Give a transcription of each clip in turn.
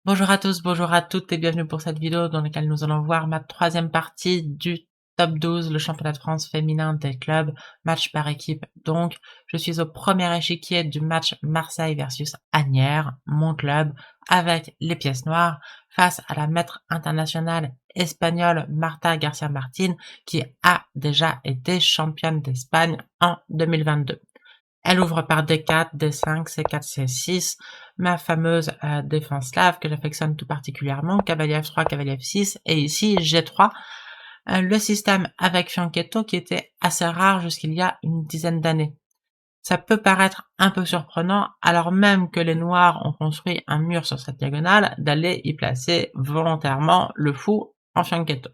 Bonjour à tous, bonjour à toutes et bienvenue pour cette vidéo dans laquelle nous allons voir ma troisième partie du top 12, le championnat de France féminin des clubs, match par équipe. Donc, je suis au premier échiquier du match Marseille versus Asnières, mon club, avec les pièces noires, face à la maître internationale espagnole Marta García Martín, qui a déjà été championne d'Espagne en 2022. Elle ouvre par D4, D5, C4, C6, ma fameuse défense slave que j'affectionne tout particulièrement, cavalier F3, cavalier F6, et ici G3, le système avec fianchetto qui était assez rare jusqu'il y a une dizaine d'années. Ça peut paraître un peu surprenant, alors même que les noirs ont construit un mur sur cette diagonale, d'aller y placer volontairement le fou en fianchetto.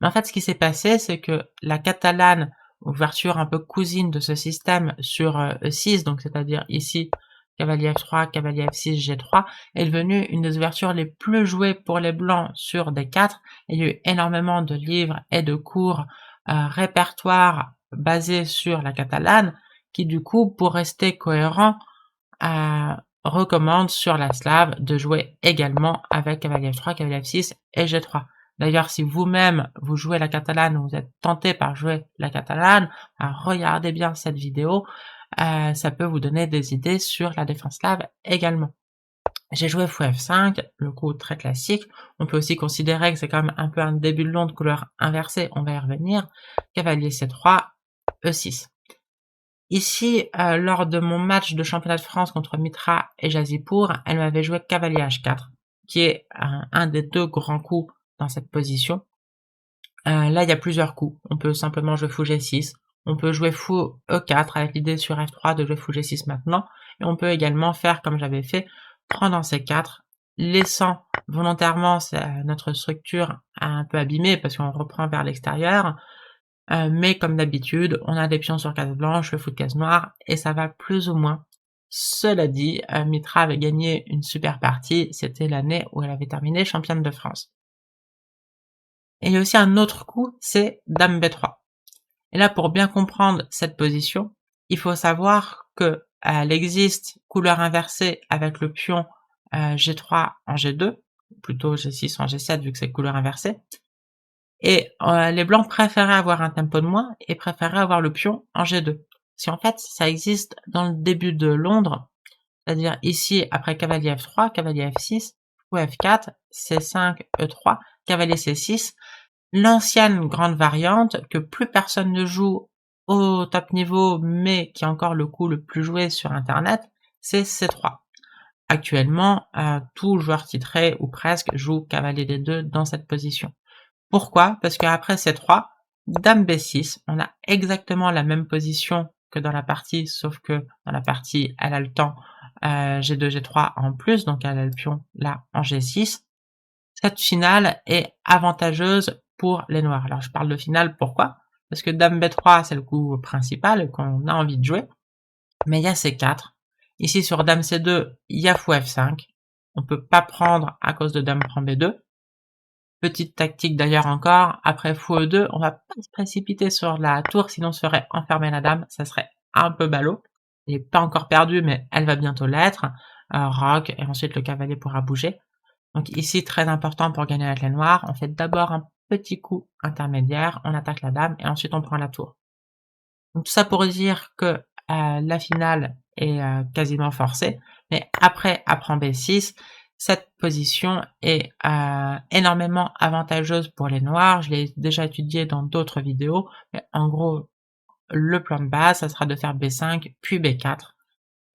Mais en fait, ce qui s'est passé, c'est que la catalane, ouverture un peu cousine de ce système sur E6, donc c'est-à-dire ici cavalier F3, cavalier F6, G3, est devenue une des ouvertures les plus jouées pour les blancs sur D4. Il y a eu énormément de livres et de cours répertoires basés sur la catalane, qui du coup, pour rester cohérent, recommande sur la slave de jouer également avec cavalier F3, cavalier F6 et G3. D'ailleurs, si vous-même vous jouez la catalane ou vous êtes tenté par jouer la catalane, regardez bien cette vidéo, ça peut vous donner des idées sur la défense slave également. J'ai joué fou F5, le coup très classique. On peut aussi considérer que c'est quand même un peu un début de long de couleur inversée, on va y revenir. Cavalier C3, E6. Ici, lors de mon match de championnat de France contre Mitra et Jazipour, elle m'avait joué cavalier H4, qui est un des deux grands coups dans cette position. Là, il y a plusieurs coups. On peut simplement jouer fou G6. On peut jouer fou E4 avec l'idée sur F3 de jouer fou G6 maintenant. Et on peut également faire comme j'avais fait, prendre en C4, laissant volontairement notre structure un peu abîmée parce qu'on reprend vers l'extérieur. Mais comme d'habitude, on a des pions sur case blanche, le fou de case noire, et ça va plus ou moins. Cela dit, Mitra avait gagné une super partie, c'était l'année où elle avait terminé championne de France. Et il y a aussi un autre coup, c'est Dame B3. Et là, pour bien comprendre cette position, il faut savoir que elle existe couleur inversée avec le pion G3 en G2, plutôt G6 en G7 vu que c'est couleur inversée. Et les blancs préféraient avoir un tempo de moins et préféraient avoir le pion en G2. Si en fait, ça existe dans le début de Londres, c'est-à-dire ici, après cavalier F3, cavalier F6, fou F4, C5, E3, cavalier C6, l'ancienne grande variante que plus personne ne joue au top niveau, mais qui est encore le coup le plus joué sur Internet, c'est C3. Actuellement, tout joueur titré, ou presque, joue cavalier D2 dans cette position. Pourquoi? Parce qu'après C3, Dame B6, on a exactement la même position que dans la partie, sauf que dans la partie, elle a le temps G2, G3 en plus, donc elle a le pion là en G6. Cette finale est avantageuse pour les noirs. Alors je parle de finale, pourquoi? Parce que Dame B3, c'est le coup principal qu'on a envie de jouer, mais il y a C4. Ici sur Dame C2, il y a fou F5. On peut pas prendre à cause de Dame prend B2. Petite tactique d'ailleurs encore, après fou E2, on va pas se précipiter sur la tour, sinon on se ferait enfermer la dame, ça serait un peu ballot. Elle est pas encore perdue, mais elle va bientôt l'être. Roc, et ensuite le cavalier pourra bouger. Donc ici, très important pour gagner avec les noirs, on fait d'abord un petit coup intermédiaire, on attaque la dame, et ensuite on prend la tour. Donc tout ça pour dire que la finale est quasiment forcée, mais après prend B6, cette position est énormément avantageuse pour les noirs. Je l'ai déjà étudié dans d'autres vidéos, mais en gros, le plan de base, ça sera de faire B5 puis B4,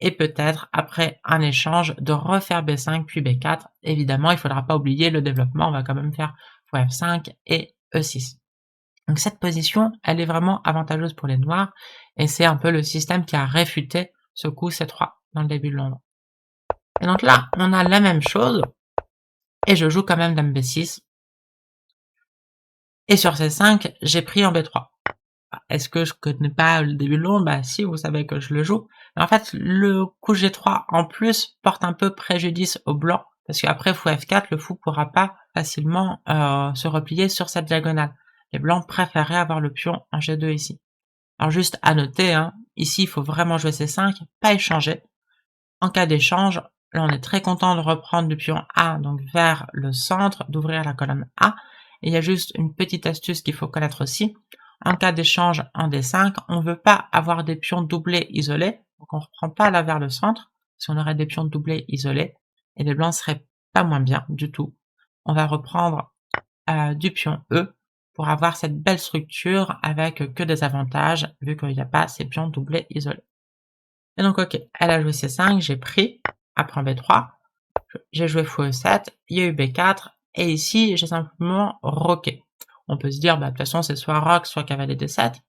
et peut-être après un échange de refaire B5 puis B4. Évidemment, il faudra pas oublier le développement, on va quand même faire fou F5 et E6. Donc cette position, elle est vraiment avantageuse pour les noirs, et c'est un peu le système qui a réfuté ce coup C3 dans le début de Londres. Et donc là, on a la même chose, et je joue quand même Dame B6. Et sur C5, j'ai pris en B3. Est-ce que je connais pas le début de Londres? Bah si, vous savez que je le joue. Mais en fait, le coup G3 en plus porte un peu préjudice au blanc, parce qu'après fou F4, le fou pourra pas facilement se replier sur cette diagonale. Les blancs préféraient avoir le pion en G2 ici. Alors juste à noter, hein, ici il faut vraiment jouer C5, pas échanger. En cas d'échange, Là, on est très content de reprendre du pion A, donc vers le centre, d'ouvrir la colonne A. Et il y a juste une petite astuce qu'il faut connaître aussi. En cas d'échange en D5, on ne veut pas avoir des pions doublés isolés, donc on ne reprend pas là vers le centre, si on aurait des pions doublés isolés, et les blancs seraient pas moins bien du tout. On va reprendre du pion E pour avoir cette belle structure avec que des avantages, vu qu'il n'y a pas ces pions doublés isolés. Et donc ok, elle a joué C5, j'ai pris, après B3, j'ai joué fou E7, il y a eu B4, et ici j'ai simplement roqué. On peut se dire, bah de toute façon c'est soit roc, soit cavalier D7.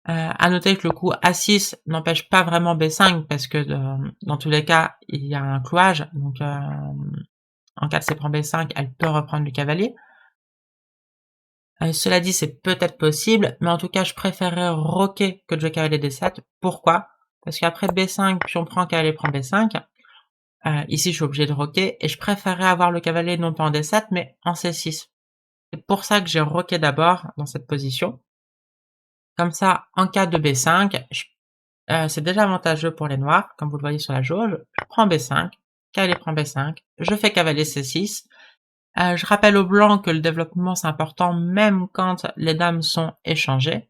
À noter que le coup A6 n'empêche pas vraiment B5 parce que dans tous les cas il y a un clouage, donc en cas de C prend B5, elle peut reprendre le cavalier. Cela dit, c'est peut-être possible, mais en tout cas, je préférerais roquer que de jouer cavalier D7. Pourquoi? Parce qu'après B5, puis on prend cavalier prend B5. Ici, je suis obligé de roquer, et je préférerais avoir le cavalier non pas en D7, mais en C6. C'est pour ça que j'ai roqué d'abord dans cette position. Comme ça, en cas de B5, c'est déjà avantageux pour les noirs, comme vous le voyez sur la jauge. Je prends B5, cavalier prend B5, je fais cavalier C6. Je rappelle aux blancs que le développement c'est important même quand les dames sont échangées.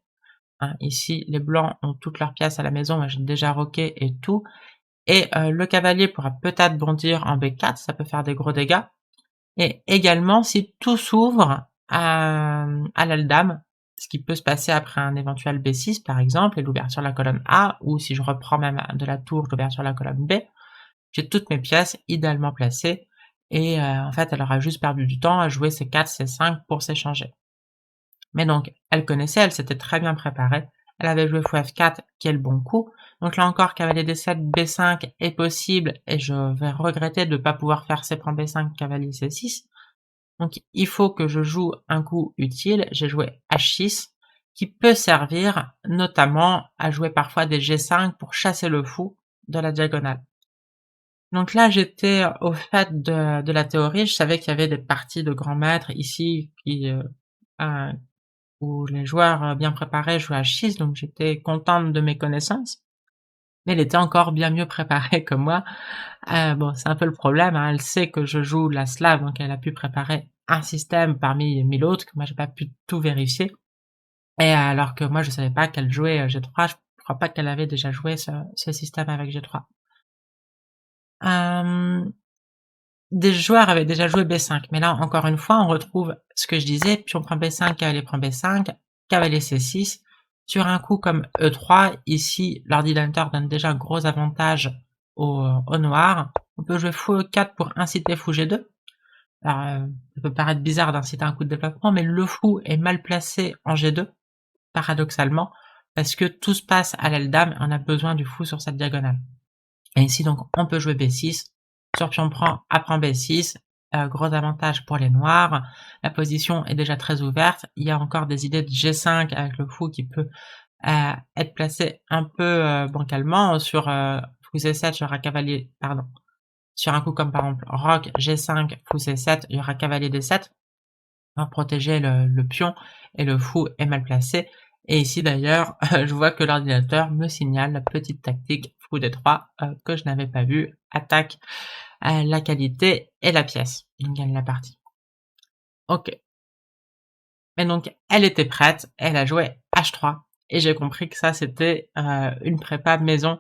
Hein, ici, les blancs ont toutes leurs pièces à la maison, moi j'ai déjà roqué et tout. Et le cavalier pourra peut-être bondir en B4, ça peut faire des gros dégâts. Et également, si tout s'ouvre à l'aile dame, ce qui peut se passer après un éventuel B6 par exemple, et l'ouverture de la colonne A, ou si je reprends même de la tour, l'ouverture de la colonne B, j'ai toutes mes pièces idéalement placées, et en fait, elle aura juste perdu du temps à jouer C4, C5 pour s'échanger. Mais donc, elle connaissait, elle s'était très bien préparée, elle avait joué fou F4, qui est le bon coup, donc là encore, cavalier D7, B5 est possible, et je vais regretter de ne pas pouvoir faire C prend B5, cavalier C6, donc il faut que je joue un coup utile, j'ai joué H6, qui peut servir notamment à jouer parfois des G5 pour chasser le fou de la diagonale. Donc là, j'étais au fait de la théorie, je savais qu'il y avait des parties de grands maîtres ici qui, où les joueurs bien préparés jouaient à 6, donc j'étais contente de mes connaissances. Mais elle était encore bien mieux préparée que moi. Bon, c'est un peu le problème, hein, elle sait que je joue la slave, donc elle a pu préparer un système parmi 1000 autres, que moi j'ai pas pu tout vérifier. Et alors que moi je savais pas qu'elle jouait G3, je crois pas qu'elle avait déjà joué ce système avec G3. Des joueurs avaient déjà joué B5, mais là, encore une fois, on retrouve ce que je disais, pion prend B5, cavalier prend B5, cavalier C6. Sur un coup comme E3, ici, l'ordinateur donne déjà un gros avantage au noir. On peut jouer fou E4 pour inciter fou G2. Alors, ça peut paraître bizarre d'inciter un coup de développement, mais le fou est mal placé en G2, paradoxalement, parce que tout se passe à l'aile dame et on a besoin du fou sur cette diagonale. Et ici, donc, on peut jouer B6. Sur pion prend, A prend B6. Gros avantage pour les noirs. La position est déjà très ouverte. Il y a encore des idées de G5 avec le fou qui peut être placé un peu bancalement. Sur fou C7, il y aura cavalier, pardon. Sur un coup comme par exemple roc G5, fou C7, il y aura cavalier D7 pour protéger le pion, et le fou est mal placé. Et ici d'ailleurs, je vois que l'ordinateur me signale la petite tactique fou D3 que je n'avais pas vue. Attaque la qualité et la pièce. On gagne la partie. Ok. Mais donc, elle était prête, elle a joué H3. Et j'ai compris que ça, c'était une prépa maison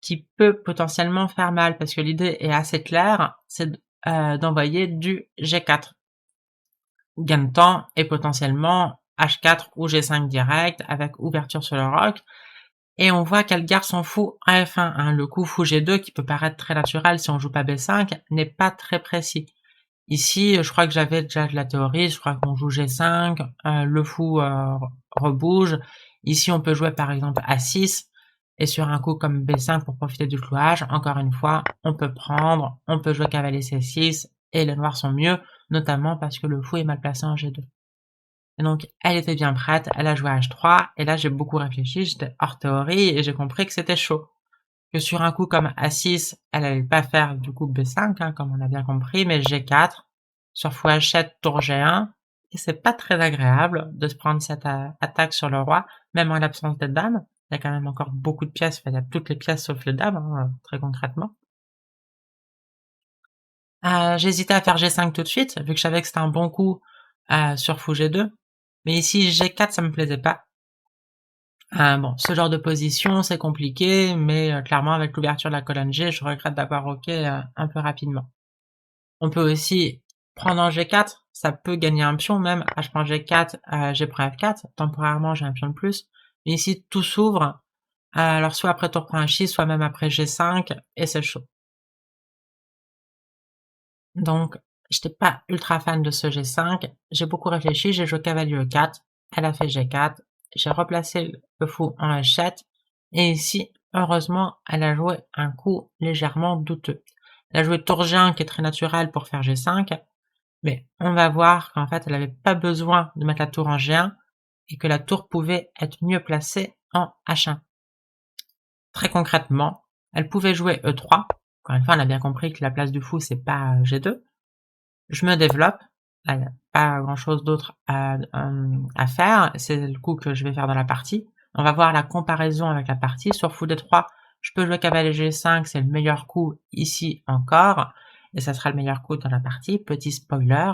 qui peut potentiellement faire mal, parce que l'idée est assez claire, c'est d'envoyer du G4. Gain de temps et potentiellement H4 ou G5 direct avec ouverture sur le roc. Et on voit qu'elle garde son fou à F1. Hein. Le coup fou G2 qui peut paraître très naturel si on joue pas B5 n'est pas très précis. Ici, je crois que j'avais déjà de la théorie, je crois qu'on joue G5, le fou rebouge. Ici, on peut jouer par exemple A6, et sur un coup comme B5 pour profiter du clouage, encore une fois, on peut prendre, on peut jouer cavalier C6, et les noirs sont mieux, notamment parce que le fou est mal placé en G2. Et donc, elle était bien prête, elle a joué H3, et là j'ai beaucoup réfléchi, j'étais hors théorie, et j'ai compris que c'était chaud. Que sur un coup comme A6, elle allait pas faire du coup B5, hein, comme on a bien compris, mais G4, sur fou H7, tour G1, et c'est pas très agréable de se prendre cette attaque sur le roi, même en l'absence de dame. Il y a quand même encore beaucoup de pièces, enfin, il y a toutes les pièces sauf les dames, hein, très concrètement. J'hésitais à faire G5 tout de suite, vu que je savais que c'était un bon coup sur fou G2. Mais ici, G4, ça me plaisait pas. Bon, ce genre de position, c'est compliqué, mais clairement, avec l'ouverture de la colonne G, je regrette d'avoir roqué un peu rapidement. On peut aussi prendre en G4, ça peut gagner un pion même. H prend G4, G prend F4. Temporairement, j'ai un pion de plus. Mais ici, tout s'ouvre. Alors, soit après tour prend H6, soit même après G5, et c'est chaud. Donc, j'étais pas ultra fan de ce G5. J'ai beaucoup réfléchi, j'ai joué cavalier E4. Elle a fait G4. J'ai replacé le fou en H7. Et ici, heureusement, elle a joué un coup légèrement douteux. Elle a joué tour G1 qui est très naturel pour faire G5. Mais on va voir qu'en fait, elle avait pas besoin de mettre la tour en G1 et que la tour pouvait être mieux placée en H1. Très concrètement, elle pouvait jouer E3. Encore une fois, on a bien compris que la place du fou, c'est pas G2. Je me développe. Il n'y a pas grand chose d'autre à faire. C'est le coup que je vais faire dans la partie. On va voir la comparaison avec la partie. Sur fou D3, je peux jouer cavalier G5, c'est le meilleur coup ici encore. Et ça sera le meilleur coup dans la partie. Petit spoiler.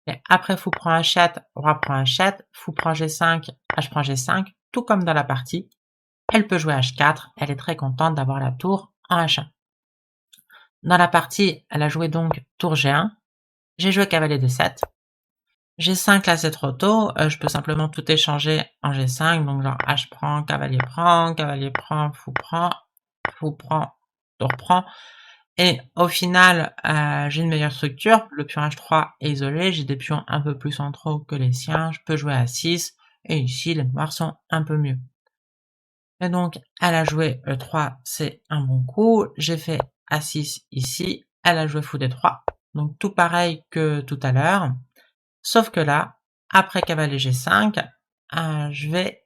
Et après fou prend H7, roi prend H7, fou prend G5, H prend G5, tout comme dans la partie. Elle peut jouer H4, elle est très contente d'avoir la tour en H1. Dans la partie, elle a joué donc tour G1, j'ai joué cavalier D7. G5 là c'est trop tôt, je peux simplement tout échanger en G5, donc genre H prend, cavalier prend, fou prend, tour prend. Et au final, j'ai une meilleure structure, le pion H3 est isolé, j'ai des pions un peu plus centraux que les siens, je peux jouer à 6, et ici les noirs sont un peu mieux. Et donc, elle a joué E3, c'est un bon coup. J'ai fait A6 ici. Elle a joué fou D3. Donc, tout pareil que tout à l'heure. Sauf que là, après cavalier G5, je vais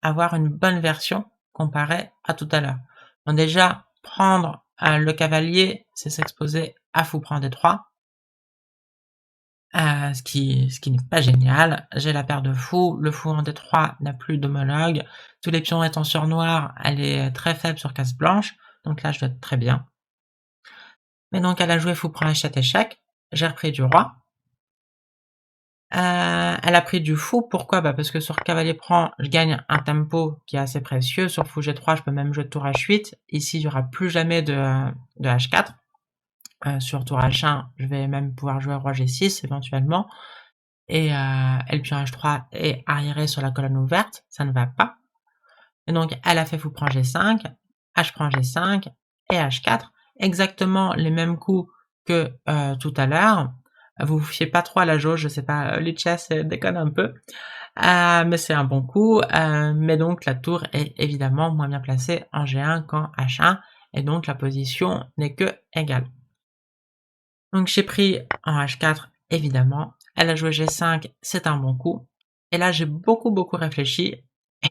avoir une bonne version comparée à tout à l'heure. Donc déjà, prendre le cavalier, c'est s'exposer à fou prend D3. Ce qui n'est pas génial. J'ai la paire de fous, le fou en D3 n'a plus d'homologue, tous les pions étant sur noir, elle est très faible sur case blanche, donc là je dois être très bien. Mais donc elle a joué fou prend H7 échec, j'ai repris du roi. Elle a pris du fou, pourquoi? Bah parce que sur cavalier prend, je gagne un tempo qui est assez précieux, sur fou G3 je peux même jouer tour H8, ici il n'y aura plus jamais de H4. Sur tour H1, je vais même pouvoir jouer roi G6 éventuellement. Et le pion H3 est arriéré sur la colonne ouverte, ça ne va pas. Et donc elle a fait fou prend G5, H prend G5 et H4, exactement les mêmes coups que tout à l'heure. Vous vous fiez pas trop à la jauge, je sais pas, Lichess déconne un peu, mais c'est un bon coup. Mais donc la tour est évidemment moins bien placée en G1 qu'en H1, et donc la position n'est que égale. Donc j'ai pris en H4, évidemment. Elle a joué G5, c'est un bon coup. Et là, j'ai beaucoup réfléchi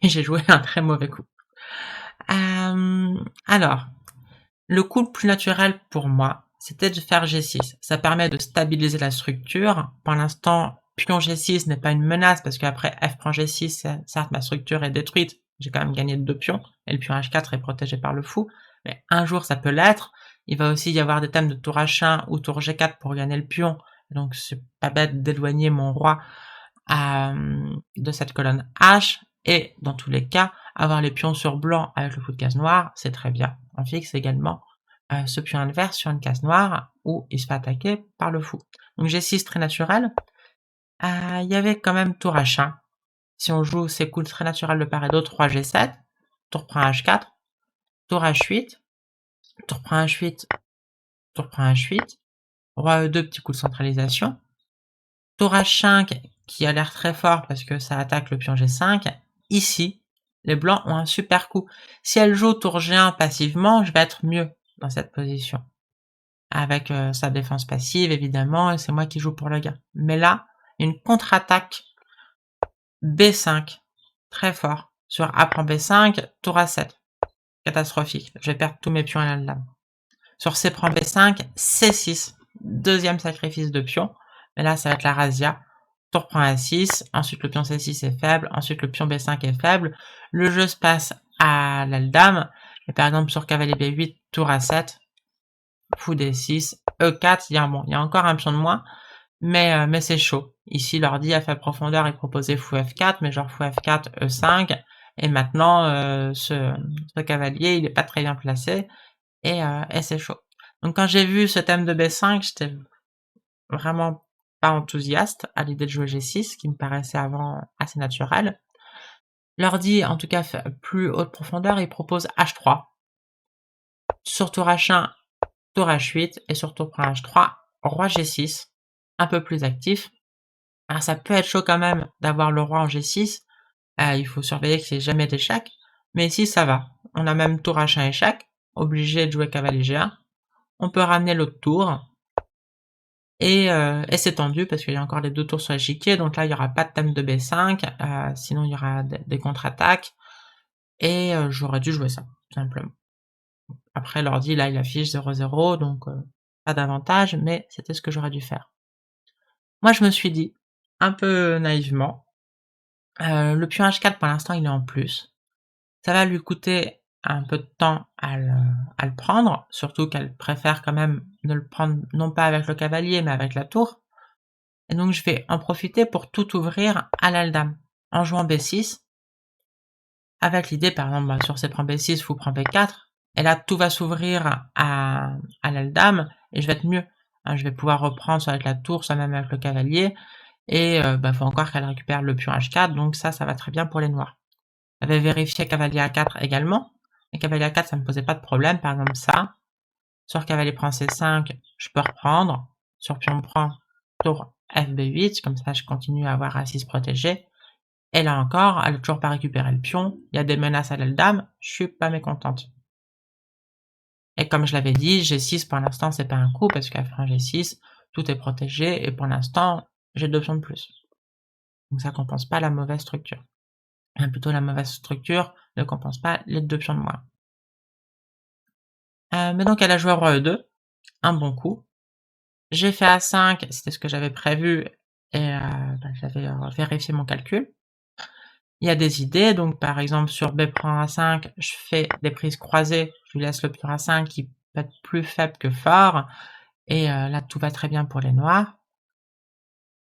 et j'ai joué un très mauvais coup. Alors, le coup le plus naturel pour moi, c'était de faire G6. Ça permet de stabiliser la structure. Pour l'instant, pion G6 n'est pas une menace parce qu'après F prend G6, certes, ma structure est détruite. J'ai quand même gagné 2 pions et le pion H4 est protégé par le fou. Mais un jour, ça peut l'être. Il va aussi y avoir des thèmes de tour H1 ou tour G4 pour gagner le pion. Donc, c'est pas bête d'éloigner mon roi de cette colonne H. Et dans tous les cas, avoir les pions sur blanc avec le fou de case noire, c'est très bien. On fixe également ce pion inverse sur une case noire où il se fait attaquer par le fou. Donc G6 très naturel. Il y avait quand même tour H1. Si on joue ces coups très naturels de part et d'autre, roi G7, tour prend H4, tour H8, tour prend H8, tour prend H8, roi E2, petit coup de centralisation, tour H5 qui a l'air très fort parce que ça attaque le pion G5. Ici, les blancs ont un super coup. Si elle joue tour G1 passivement, je vais être mieux dans cette position. Avec sa défense passive, évidemment, et c'est moi qui joue pour le gain. Mais là, une contre-attaque B5, très fort. Sur A prend B5, tour A7. Catastrophique. Je vais perdre tous mes pions à la lame. Sur C prend B5, C6. Deuxième sacrifice de pion. Mais là, ça va être la razzia. Tour prend A6, ensuite le pion C6 est faible, ensuite le pion B5 est faible. Le jeu se passe à l'aile dame. Et par exemple, sur cavalier B8, tour A7, fou D6, E4, bon, il y a encore un pion de moins, mais c'est chaud. Ici, l'ordi à faible profondeur, il proposait fou F4, mais genre fou F4, E5, et maintenant, ce cavalier, il est pas très bien placé, et c'est chaud. Donc quand j'ai vu ce thème de B5, j'étais vraiment pas enthousiaste à l'idée de jouer G6, qui me paraissait avant assez naturel. L'ordi, en tout cas, plus haute profondeur, il propose H3. Sur tour H1, tour H8, et sur tour H3, roi G6, un peu plus actif. Alors ça peut être chaud quand même d'avoir le roi en G6, il faut surveiller qu'il n'y ait jamais d'échec, mais ici ça va. On a même tour H1 échec, obligé de jouer cavalier G1. On peut ramener l'autre tour, et c'est tendu parce qu'il y a encore les deux tours sur l'échiquier, donc là il n'y aura pas de thème de B5, sinon il y aura des contre-attaques, et j'aurais dû jouer ça, tout simplement. Après l'ordi là il affiche 0-0, donc pas d'avantage, mais c'était ce que j'aurais dû faire. Moi je me suis dit, un peu naïvement, le pion H4 pour l'instant il est en plus. Ça va lui coûter un peu de temps à le prendre, surtout qu'elle préfère quand même de le prendre non pas avec le cavalier mais avec la tour. Et donc je vais en profiter pour tout ouvrir à l'aile dame, en jouant B6, avec l'idée par exemple sur C prend B6, fou prend B4, et là tout va s'ouvrir à l'aile dame, et je vais être mieux. Je vais pouvoir reprendre soit avec la tour, soit même avec le cavalier, et faut encore qu'elle récupère le pion H4, donc ça va très bien pour les noirs. J'avais vérifié cavalier A4 également, et cavalier A4 ça me posait pas de problème, par exemple ça. Sur cavalier prend C5, je peux reprendre. Sur pion prend, tour FB8, comme ça je continue à avoir A6 protégé. Et là encore, elle n'a toujours pas récupéré le pion, il y a des menaces à l'aile dame, je suis pas mécontente. Et comme je l'avais dit, G6 pour l'instant c'est pas un coup, parce qu'à fin G6, tout est protégé, et pour l'instant, j'ai 2 pions de plus. Donc ça compense pas la mauvaise structure. Plutôt la mauvaise structure ne compense pas les 2 pions de moins. Mais donc elle a joué roi E2, un bon coup. J'ai fait A5, c'était ce que j'avais prévu, et j'avais vérifié mon calcul. Il y a des idées, donc par exemple sur B prend A5, je fais des prises croisées, je lui laisse le pion A5 qui peut être plus faible que fort, et là tout va très bien pour les noirs.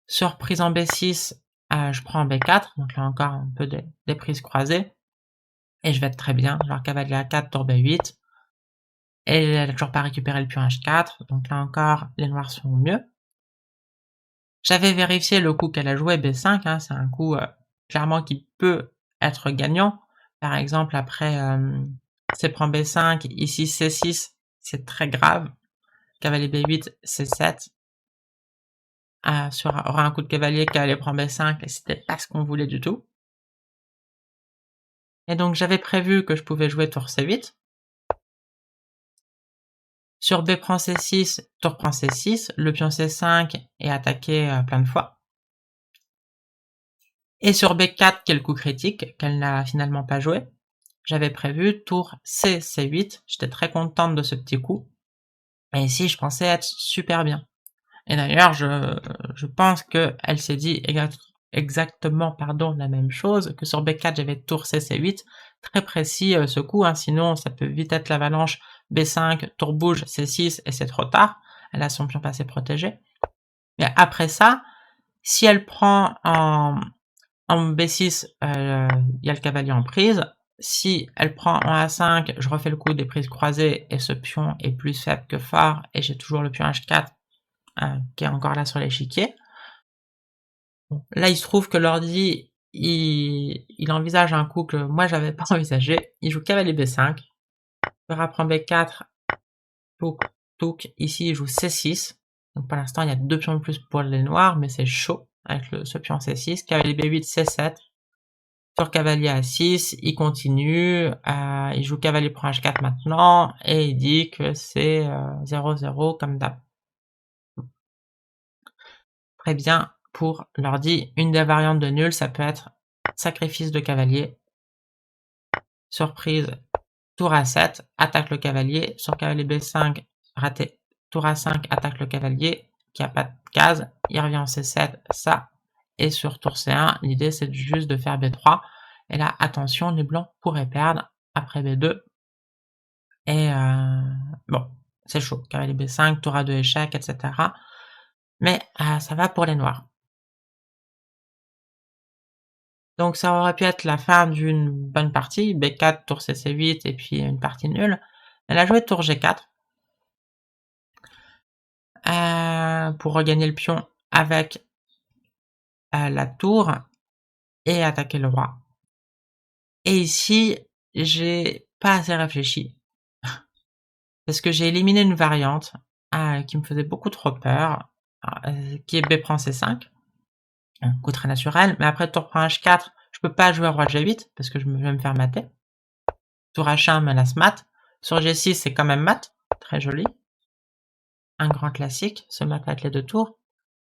Sur prise en B6, je prends B4, donc là encore un peu des prises croisées, et je vais être très bien, genre cavalier A4, tour B8, et elle n'a toujours pas récupéré le pion H4, donc là encore les noirs sont au mieux. J'avais vérifié le coup qu'elle a joué B5, c'est un coup clairement qui peut être gagnant. Par exemple, après C prend B5, ici C6, c'est très grave. Cavalier B8, C7. Aura un coup de cavalier, cavalier prend B5, et c'était pas ce qu'on voulait du tout. Et donc j'avais prévu que je pouvais jouer tour C8. Sur B prend C6, tour prend C6, le pion C5 est attaqué plein de fois. Et sur B4, qui est le coup critique, qu'elle n'a finalement pas joué, j'avais prévu tour C, C8, j'étais très contente de ce petit coup, et ici je pensais être super bien. Et d'ailleurs, je pense qu'elle s'est dit exactement la même chose, que sur B4 j'avais tour C, C8, très précis ce coup, sinon ça peut vite être l'avalanche B5, tour bouge, C6, et c'est trop tard, elle a son pion passé protégé. Mais après ça, si elle prend en B6, il y a le cavalier en prise. Si elle prend en A5, je refais le coup des prises croisées, et ce pion est plus faible que fort, et j'ai toujours le pion H4 qui est encore là sur l'échiquier. Bon, là, il se trouve que l'ordi, il envisage un coup que moi, j'avais pas envisagé. Il joue cavalier B5, Fera prend B4, touk, touk. Ici, il joue C6. Donc pour l'instant, il y a 2 pions de plus pour les noirs, mais c'est chaud avec ce pion C6. Cavalier B8, C7. Sur cavalier A6, il continue, il joue cavalier prend H4 maintenant, et il dit que c'est 0-0 comme d'hab. Très bien, pour l'ordi, une des variantes de nul, ça peut être sacrifice de cavalier, surprise, tour A7, attaque le cavalier, sur cavalier B5, raté, tour A5, attaque le cavalier, qui a pas de case, il revient en C7, ça, et sur tour C1, l'idée c'est juste de faire B3, et là, attention, les blancs pourraient perdre après B2. Et bon, c'est chaud. Cavalier B5, tour A2 échec, etc. Mais ça va pour les noirs. Donc ça aurait pu être la fin d'une bonne partie, B4, tour CC8 et puis une partie nulle. Elle a joué tour G4 pour regagner le pion avec la tour et attaquer le roi. Et ici, j'ai pas assez réfléchi parce que j'ai éliminé une variante qui me faisait beaucoup trop peur, qui est B prend C5, un coup très naturel, mais après tour prend H4, je peux pas jouer roi G8 parce que je vais me faire mater. Tour H1 menace mat. Sur G6, c'est quand même mat, très joli. Un grand classique, ce mat avec les deux tours.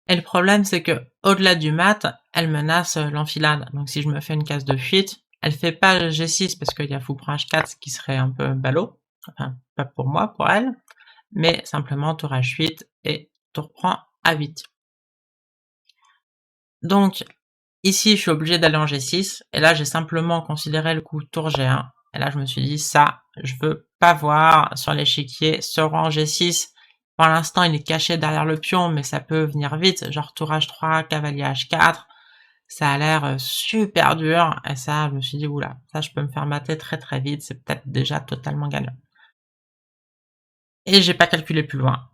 Et le problème, c'est que au-delà du mat, elle menace l'enfilade. Donc si je me fais une case de fuite, elle fait pas G6 parce qu'il y a fou prend H4, ce qui serait un peu ballot. Enfin, pas pour moi, pour elle. Mais simplement tour H8 et tour prend A8. Donc ici, je suis obligé d'aller en G6. Et là, j'ai simplement considéré le coup tour G1. Et là, je me suis dit, ça, je veux pas voir sur l'échiquier ce roi en G6. Pour l'instant, il est caché derrière le pion, mais ça peut venir vite. Genre tour H3, cavalier H4. Ça a l'air super dur. Et ça, je me suis dit, oula, ça, je peux me faire mater très très vite. C'est peut-être déjà totalement gagnant. Et j'ai pas calculé plus loin.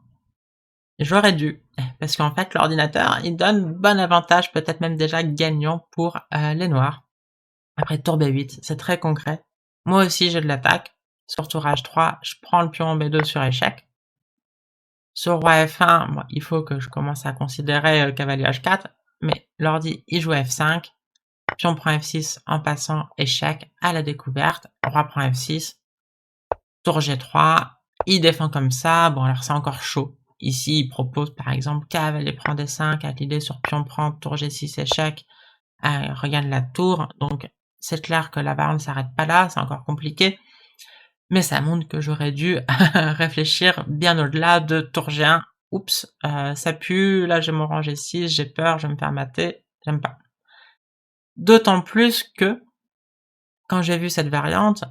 J'aurais dû. Parce qu'en fait, l'ordinateur, il donne bon avantage, peut-être même déjà gagnant pour les noirs. Après tour B8, c'est très concret. Moi aussi, j'ai de l'attaque. Sur tour H3, je prends le pion en B2 sur échec. Sur roi F1, bon, il faut que je commence à considérer cavalier H4. Mais l'ordi, il joue F5. Pion prend F6 en passant échec à la découverte. Roi prend F6. Tour G3. Il défend comme ça. Bon, alors c'est encore chaud. Ici, il propose par exemple cavalier prend D5 avec l'idée sur pion prend, tour G6 échec. Regarde la tour. Donc, c'est clair que la barre ne s'arrête pas là. C'est encore compliqué. Mais ça montre que j'aurais dû réfléchir bien au-delà de tour G1. Oups, ça pue, là j'ai mon rang G6, j'ai peur, je vais me faire mater, j'aime pas. D'autant plus que, quand j'ai vu cette variante,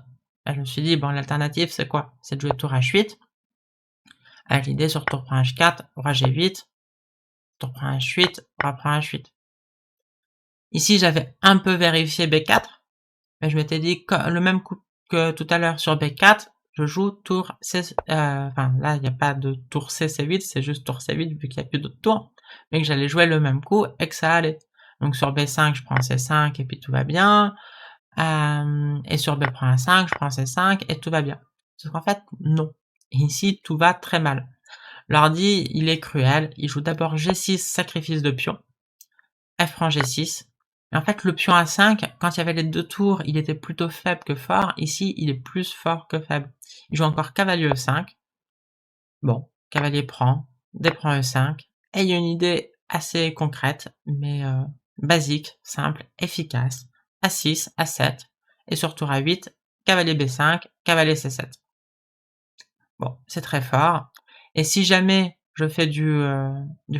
je me suis dit, bon, l'alternative c'est quoi? C'est de jouer tour H8, avec l'idée sur tour prend H4, roi G8, tour prend H8, roi prend H8. Ici j'avais un peu vérifié B4, mais je m'étais dit, le même coup que tout à l'heure sur B4, je joue tour C, enfin là il n'y a pas de tour C, C8, c'est juste tour C8 vu qu'il n'y a plus d'autres tours, mais que j'allais jouer le même coup et que ça allait. Donc sur B5, je prends C5 et puis tout va bien, et sur B prend A5, je prends C5 et tout va bien. Sauf qu'en fait, non. Et ici, tout va très mal. L'ordi, il est cruel, il joue d'abord G6, sacrifice de pion, F prend G6, et en fait, le pion A5, quand il y avait les deux tours, il était plutôt faible que fort. Ici, il est plus fort que faible. Il joue encore cavalier E5. Bon, cavalier prend, D prend E5. Et il y a une idée assez concrète, mais basique, simple, efficace. A6, A7, et sur tour A8, cavalier B5, cavalier C7. Bon, c'est très fort. Et si jamais je fais du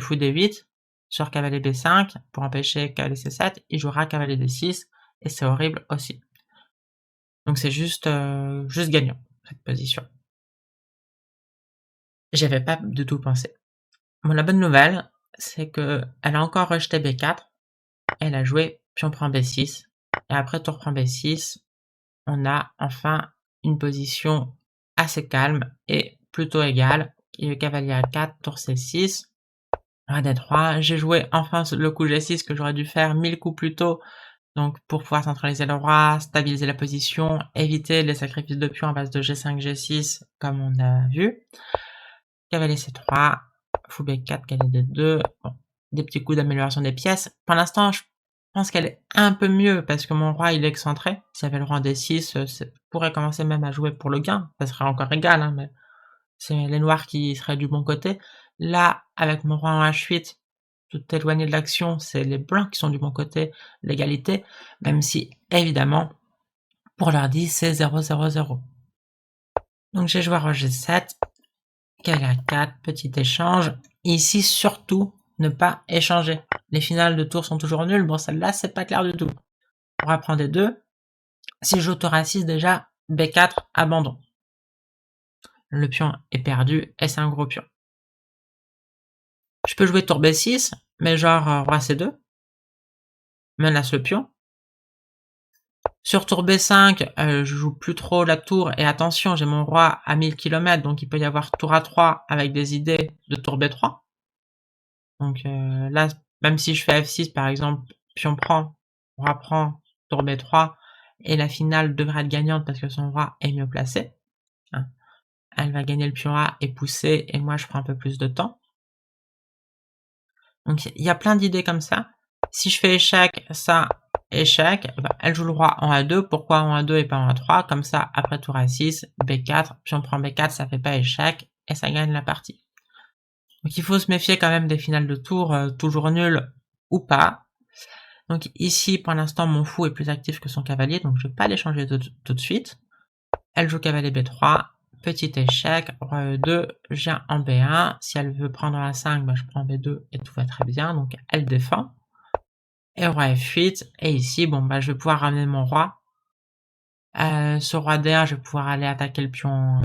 fou D8, sur cavalier B5, pour empêcher cavalier C7, il jouera cavalier D6, et c'est horrible aussi. Donc c'est juste gagnant, cette position. J'avais pas du tout pensé. Bon, la bonne nouvelle, c'est que elle a encore rejeté B4, elle a joué pion prend B6, et après tour prend B6, on a enfin une position assez calme et plutôt égale, qui est cavalier A4, tour C6, roi D3, j'ai joué enfin le coup G6 que j'aurais dû faire 1000 coups plus tôt, donc pour pouvoir centraliser le roi, stabiliser la position, éviter les sacrifices de pions à base de G5, G6, comme on a vu. Cavalier C3, fou B4, cavalier D2, bon, des petits coups d'amélioration des pièces. Pour l'instant, je pense qu'elle est un peu mieux parce que mon roi il est excentré. Si j'avais le roi D6, ça pourrait commencer même à jouer pour le gain. Ça serait encore égal, hein, mais c'est les noirs qui seraient du bon côté. Là, avec mon roi en H8, tout éloigné de l'action, c'est les blancs qui sont du bon côté, l'égalité, même si, évidemment, pour l'ordi, c'est 0-0-0. Donc j'ai joué roi G7, cavalier A4, petit échange. Ici, surtout, ne pas échanger. Les finales de tour sont toujours nulles. Bon, celle-là, c'est pas clair du tout. On va prendre des deux. Si je joue tour A6, déjà, B4, abandon. le pion est perdu et c'est un gros pion. Je peux jouer tour B6, mais genre roi C2, menace le pion. Sur tour B5, je joue plus trop la tour et attention, j'ai mon roi à 1000 km, donc il peut y avoir tour A3 avec des idées de tour B3. Donc là, même si je fais F6 par exemple, pion prend, roi prend, tour B3, et la finale devrait être gagnante parce que son roi est mieux placé. Hein. Elle va gagner le pion A et pousser, et moi je prends un peu plus de temps. Donc il y a plein d'idées comme ça. Si je fais échec, ça, échec, bah, elle joue le roi en A2. Pourquoi en A2 et pas en A3? Comme ça, après tour A6, B4, puis on prend B4, ça fait pas échec, et ça gagne la partie. Donc il faut se méfier quand même des finales de tour, toujours nulles ou pas. Donc ici, pour l'instant, mon fou est plus actif que son cavalier, donc je vais pas l'échanger tout de suite. Elle joue cavalier B3, petit échec, roi E2, je viens en B1. Si elle veut prendre A5, bah, je prends B2 et tout va très bien, donc elle défend. Et roi F8, et ici, bon, bah, je vais pouvoir ramener mon roi. Ce roi D1, je vais pouvoir aller attaquer le pion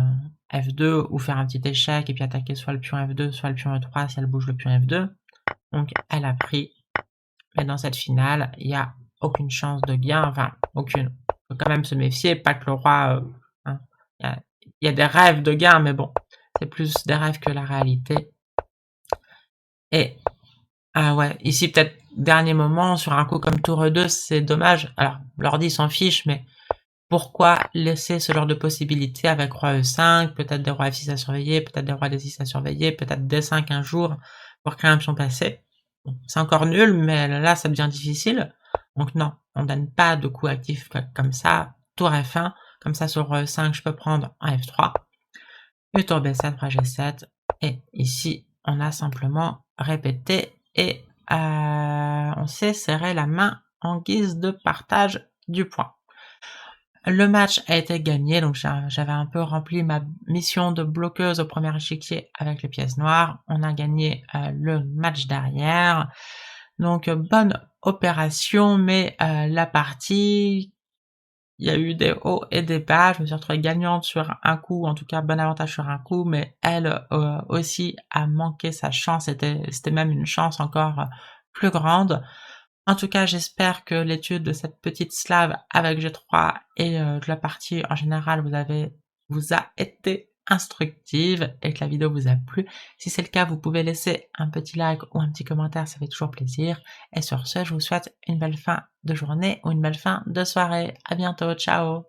F2 ou faire un petit échec et puis attaquer soit le pion F2, soit le pion E3 si elle bouge le pion F2. Donc elle a pris. Mais dans cette finale, il n'y a aucune chance de gain, enfin aucune. Il faut quand même se méfier, pas que le roi... hein, il y a des rêves de gain, mais bon, c'est plus des rêves que la réalité. Et ouais, ici peut-être dernier moment, sur un coup comme tour E2, c'est dommage. Alors, l'ordi s'en fiche, mais pourquoi laisser ce genre de possibilités avec roi E5, peut-être des rois F6 à surveiller, peut-être des rois D6 à surveiller, peut-être D5 un jour pour créer un pion passé. Bon, c'est encore nul, mais là ça devient difficile. Donc non, on donne pas de coups actifs comme ça. Tour F1, comme ça sur roi E5 je peux prendre un F3. Et tour B7, roi G7. Et ici on a simplement répété et on s'est serré la main en guise de partage du point. Le match a été gagné, donc j'avais un peu rempli ma mission de bloqueuse au premier échiquier avec les pièces noires. On a gagné le match derrière. Donc bonne opération, mais la partie, il y a eu des hauts et des bas. Je me suis retrouvée gagnante sur un coup, en tout cas bon avantage sur un coup, mais elle aussi a manqué sa chance. C'était même une chance encore plus grande. En tout cas, j'espère que l'étude de cette petite slave avec G3 et de la partie en général vous a été instructive et que la vidéo vous a plu. Si c'est le cas, vous pouvez laisser un petit like ou un petit commentaire, ça fait toujours plaisir. Et sur ce, je vous souhaite une belle fin de journée ou une belle fin de soirée. À bientôt, ciao!